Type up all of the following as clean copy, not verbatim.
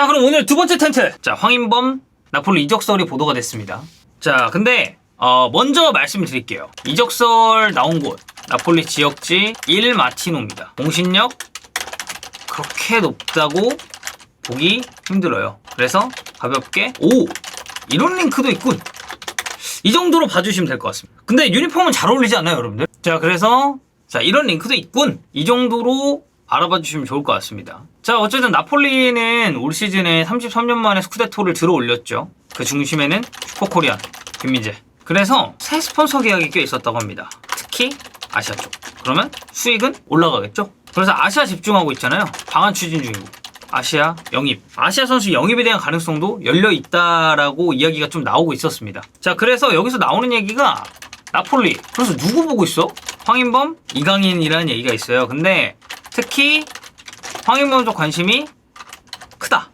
자, 그럼 오늘 두 번째 텐트. 자, 황인범 나폴리 이적설이 보도가 됐습니다. 자, 근데 먼저 말씀을 드릴게요. 이적설 나온 곳 나폴리 지역지 1 마티노입니다. 공신력 그렇게 높다고 보기 힘들어요. 그래서 가볍게 오! 이런 링크도 있군. 이 정도로 봐주시면 될 것 같습니다. 근데 유니폼은 잘 어울리지 않나요, 여러분들? 자, 그래서 자, 이런 링크도 있군. 이 정도로 알아봐 주시면 좋을 것 같습니다. 자, 어쨌든 나폴리는 올 시즌에 33년 만에 스쿠데토를 들어 올렸죠. 그 중심에는 슈퍼코리안 김민재. 그래서 새 스폰서 계약이 꽤 있었다고 합니다. 특히 아시아 쪽. 그러면 수익은 올라가겠죠. 그래서 아시아 집중하고 있잖아요. 방한 추진 중이고. 아시아 영입. 아시아 선수 영입에 대한 가능성도 열려 있다라고 이야기가 좀 나오고 있었습니다. 자, 그래서 여기서 나오는 얘기가 나폴리. 그래서 누구 보고 있어? 황인범, 이강인이라는 얘기가 있어요. 근데 특히 황인범 쪽 관심이 크다.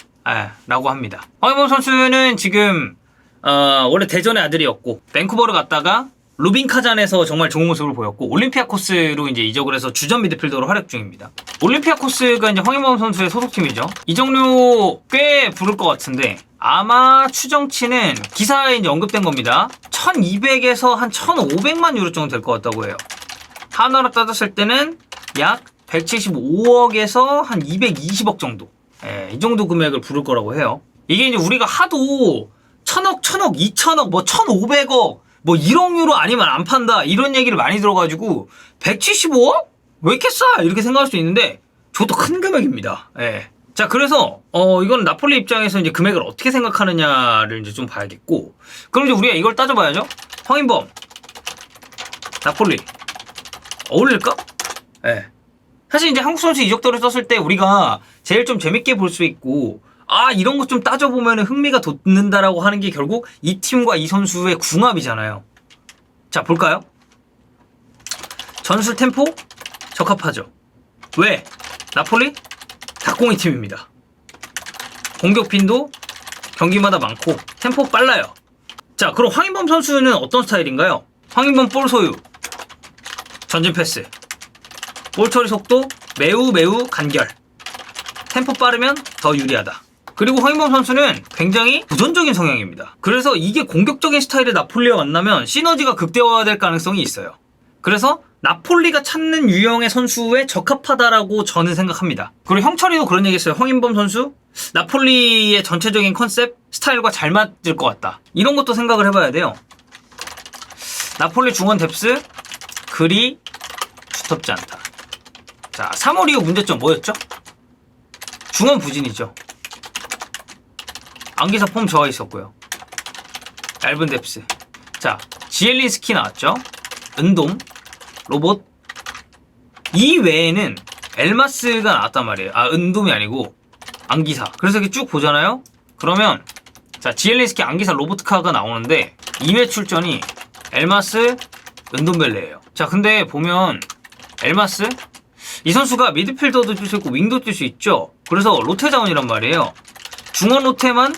라고 합니다. 황인범 선수는 지금 원래 대전의 아들이었고 밴쿠버를 갔다가 루빈카잔에서 정말 좋은 모습을 보였고 올림피아코스로 이제 이적을 해서 주전 미드필더로 활약 중입니다. 올림피아코스가 이제 황인범 선수의 소속팀이죠. 이적료 꽤 부를 것 같은데 아마 추정치는 기사에 이제 언급된 겁니다. 1200에서 한 1500만 유로 정도 될 것 같다고 해요. 하나로 따졌을 때는 약 175억에서 한 220억 정도. 이 정도 금액을 부를 거라고 해요. 이게 이제 우리가 하도 1000억, 2000억, 뭐 1500억, 뭐 1억 유로 아니면 안 판다. 이런 얘기를 많이 들어가지고 175억? 왜 이렇게 싸? 이렇게 생각할 수 있는데 저도 큰 금액입니다. 자, 그래서 이건 나폴리 입장에서 이제 금액을 어떻게 생각하느냐를 이제 좀 봐야겠고, 그럼 이제 우리가 이걸 따져봐야죠. 황인범, 나폴리 어울릴까? 사실 이제 한국 선수 이적도를 썼을 때 우리가 제일 좀 재밌게 볼 수 있고, 이런 거 좀 따져보면 흥미가 돋는다라고 하는 게 결국 이 팀과 이 선수의 궁합이잖아요. 자, 볼까요? 전술 템포 적합하죠. 왜? 나폴리 닭공이 팀입니다. 공격 빈도 경기마다 많고 템포 빨라요. 자, 그럼 황인범 선수는 어떤 스타일인가요? 황인범 볼 소유, 전진 패스, 볼 처리 속도 매우 간결, 템포 빠르면 더 유리하다. 그리고 황인범 선수는 굉장히 도전적인 성향입니다. 그래서 이게 공격적인 스타일의 나폴리와 만나면 시너지가 극대화될 가능성이 있어요. 그래서 나폴리가 찾는 유형의 선수에 적합하다라고 저는 생각합니다. 그리고 형철이도 그런 얘기 했어요. 황인범 선수 나폴리의 전체적인 컨셉 스타일과 잘 맞을 것 같다. 이런 것도 생각을 해봐야 돼요. 나폴리 중원 뎁스 그리 두텁지 않다. 자, 3월 이후 문제점 뭐였죠? 중원 부진이죠. 안기사 폼 저하 있었고요. 얇은 뎁스. 자, 지엘린스키 나왔죠. 은돔, 로봇. 이 외에는 엘마스가 나왔단 말이에요. 은돔이 아니고 안기사. 그래서 이렇게 쭉 보잖아요. 그러면 자, 지엘린스키, 안기사, 로보트카가 나오는데 2회 출전이 엘마스, 은돔벨레예요. 자, 근데 보면 엘마스 이 선수가 미드필더도 뛸 수 있고 윙도 뛸 수 있죠. 그래서 로테 자원이란 말이에요. 중원 로테만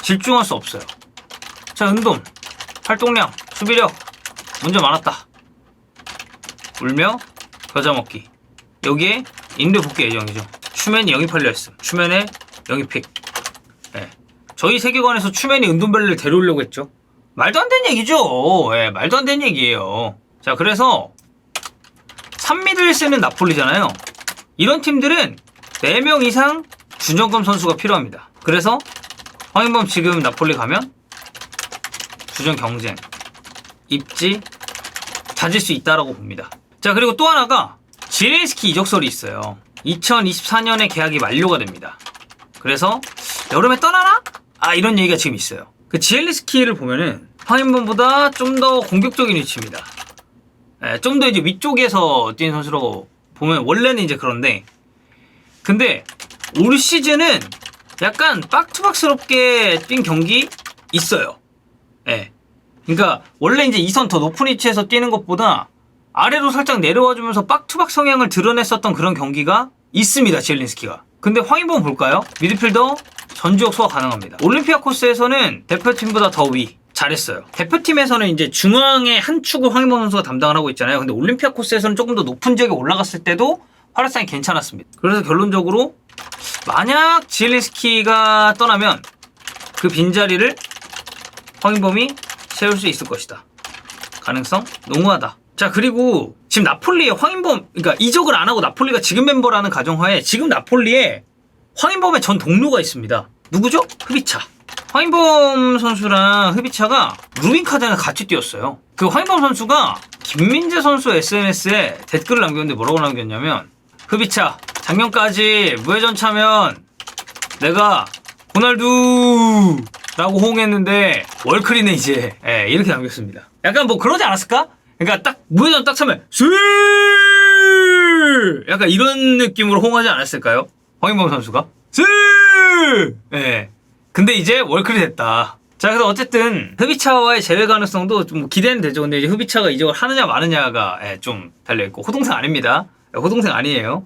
집중할 수 없어요. 자, 은돔 활동량, 수비력 문제 많았다. 울며 겨자 먹기. 여기에 인도 복귀 예정이죠. 추맨이 영입하려 했음. 추맨의 영입픽. 저희 세계관에서 추맨이 은돔벨레를 데려오려고 했죠. 말도 안 되는 얘기죠. 말도 안 되는 얘기예요. 자, 그래서 3미드를 쓰는 나폴리잖아요. 이런 팀들은 4명 이상 준정금 선수가 필요합니다. 그래서 황인범 지금 나폴리 가면 주전 경쟁 입지 찾을 수 있다라고 봅니다. 자, 그리고 또 하나가 지엘린스키 이적설이 있어요. 2024년에 계약이 만료가 됩니다. 그래서 여름에 떠나나? 이런 얘기가 지금 있어요. 그 지엘린스키를 보면은 황인범보다 좀 더 공격적인 위치입니다. 좀 더 이제 위쪽에서 뛰는 선수라고 보면 원래는 이제 그런데, 근데 올 시즌은 약간 박투박스럽게 뛴 경기 있어요. 그러니까 원래 이제 2선 더 높은 위치에서 뛰는 것보다 아래로 살짝 내려와주면서 박투박 성향을 드러냈었던 그런 경기가 있습니다, 지엘린스키가. 근데 황인범 볼까요? 미드필더 전지역 소화 가능합니다. 올림피아코스에서는 대표팀보다 더 위. 잘했어요. 대표팀에서는 이제 중앙의 한 축을 황인범 선수가 담당을 하고 있잖아요. 근데 올림피아코스에서는 조금 더 높은 지역에 올라갔을 때도 활약상이 괜찮았습니다. 그래서 결론적으로 만약 지엘린스키가 떠나면 그 빈자리를 황인범이 채울 수 있을 것이다. 가능성 농후하다. 자, 그리고 지금 나폴리에 황인범, 그러니까 이적을 안 하고 나폴리가 지금 멤버라는 가정하에 지금 나폴리에 황인범의 전 동료가 있습니다. 누구죠? 흡이차. 황인범 선수랑 흡이차가 루빈카드에 같이 뛰었어요. 그 황인범 선수가 김민재 선수 SNS에 댓글을 남겼는데 뭐라고 남겼냐면, 흡이차 작년까지 무회전차면 내가 호날두 라고 호응했는데 월클이네 이제. 예, 이렇게 남겼습니다. 약간 뭐 그러지 않았을까? 그러니까 딱 무회전 딱 차면 스 약간 이런 느낌으로 호응하지 않았을까요? 황인범 선수가 스 예. 근데 이제 월클이 됐다. 자, 그래서 어쨌든 흡이차와의 재회 가능성도 좀 기대는 되죠. 근데 이제 흡이차가 이적을 하느냐 마느냐가 좀 달려있고, 호동생 아닙니다. 호동생 아니에요.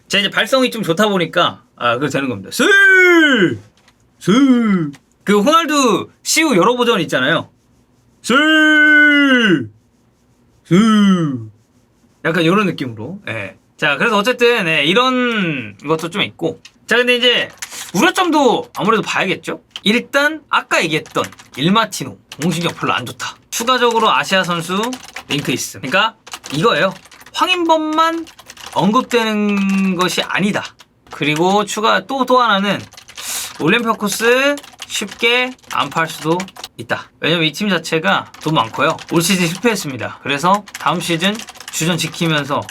자, 이제 발성이 좀 좋다 보니까 그래도 되는 겁니다. 스 그 호날두 CU 여러 버전 있잖아요. 스 약간 이런 느낌으로. 예. 자, 그래서 어쨌든 이런 것도 좀 있고. 자, 근데 이제 우려점도 아무래도 봐야겠죠. 일단 아까 얘기했던 일마티노 공신력 별로 안 좋다. 추가적으로 아시아 선수 링크 있음. 그러니까 이거예요. 황인범만 언급되는 것이 아니다. 그리고 추가 또 하나는 올림피아코스 쉽게 안 팔 수도 있다. 왜냐면 이 팀 자체가 돈 많고요. 올 시즌 실패했습니다. 그래서 다음 시즌 주전 지키면서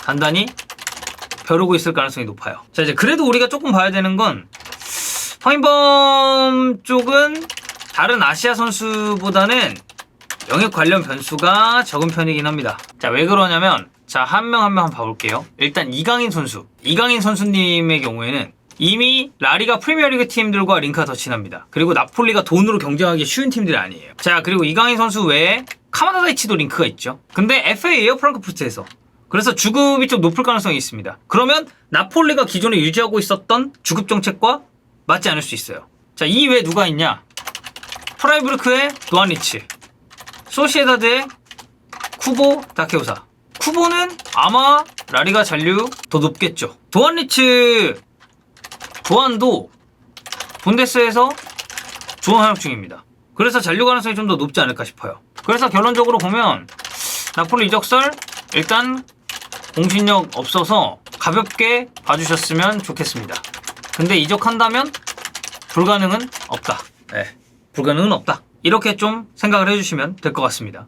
단단히 벼르고 있을 가능성이 높아요. 자, 이제 그래도 우리가 조금 봐야 되는 건, 황인범 쪽은 다른 아시아 선수보다는 영역 관련 변수가 적은 편이긴 합니다. 자, 왜 그러냐면, 자, 한 명 한 명 한번 봐볼게요. 일단 이강인 선수님의 경우에는 이미 라리가 프리미어리그 팀들과 링크가 더 친합니다. 그리고 나폴리가 돈으로 경쟁하기 쉬운 팀들이 아니에요. 자, 그리고 이강인 선수 외에 카마다 다이치도 링크가 있죠. 근데 FA예요, 프랑크푸르트에서. 그래서 주급이 좀 높을 가능성이 있습니다. 그러면 나폴리가 기존에 유지하고 있었던 주급 정책과 맞지 않을 수 있어요. 자, 이 외에 누가 있냐? 프라이부르크의 도안리치, 소시에다드의 쿠보 다케오사. 쿠보는 아마 라리가 잔류 더 높겠죠. 도안도 분데스에서 좋은 활약 중입니다. 그래서 잔류 가능성이 좀 더 높지 않을까 싶어요. 그래서 결론적으로 보면 나폴리 이적설 일단 공신력 없어서 가볍게 봐주셨으면 좋겠습니다. 근데 이적한다면 불가능은 없다. 네, 불가능은 없다. 이렇게 좀 생각을 해주시면 될 것 같습니다.